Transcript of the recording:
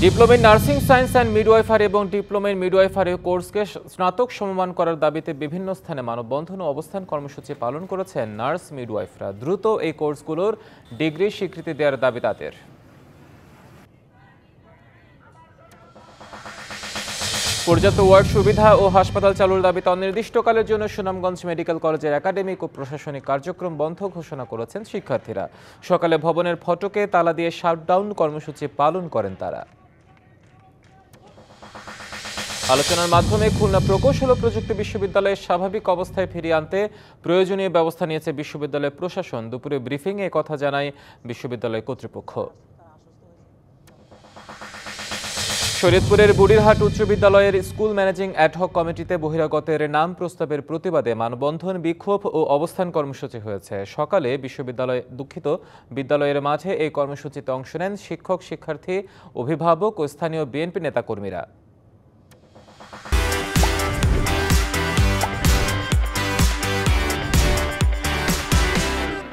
Diploma in nursing science and midwifery এবং diploma in midwifery কোর্সকে স্নাতক সমমান করার দাবিতে বিভিন্ন স্থানে মানববন্ধন ও অবস্থান কর্মসূচি পালন করেছেন নার্স মিডওয়াইফরা। দ্রুত এই কোর্সগুলোর ডিগ্রি স্বীকৃতি দেওয়ার দাবি তাদের। পর্যাপ্ত ওয়ার্ড সুবিধা ও হাসপাতাল চালুর দাবিতে অনির্দিষ্টকালের জন্য সুনামগঞ্জ মেডিকেল কলেজের একাডেমিক ও প্রশাসনিক কার্যক্রম বন্ধ ঘোষণা করেছেন শিক্ষার্থীরা। সকালে ভবনের ফটকে তালা দিয়ে শাটডাউন কর্মসূচি পালন করেন তারা। আলোচনার মাধ্যমে খুলনা প্রকৌশল ও প্রযুক্তি বিশ্ববিদ্যালয়ের স্বাভাবিক অবস্থায় ফিরিয়ে আনতে প্রয়োজনীয় ব্যবস্থা নিয়েছে বিশ্ববিদ্যালয় প্রশাসন। দুপুরে ব্রিফিংয়ে কথা জানায় বিশ্ববিদ্যালয় কর্তৃপক্ষ। শরীয়তপুরের বুড়িরহাট উচ্চ বিদ্যালয়ের স্কুল ম্যানেজিং অ্যাডহক কমিটিতে বহিরাগতের নাম প্রস্তাবের প্রতিবাদে মানববন্ধন, বিক্ষোভ ও অবস্থান কর্মসূচি হয়েছে। সকালে বিদ্যালয়ের মাঝে এই কর্মসূচিতে অংশ নেন শিক্ষক, শিক্ষার্থী, অভিভাবক ও স্থানীয় বিএনপি নেতাকর্মীরা।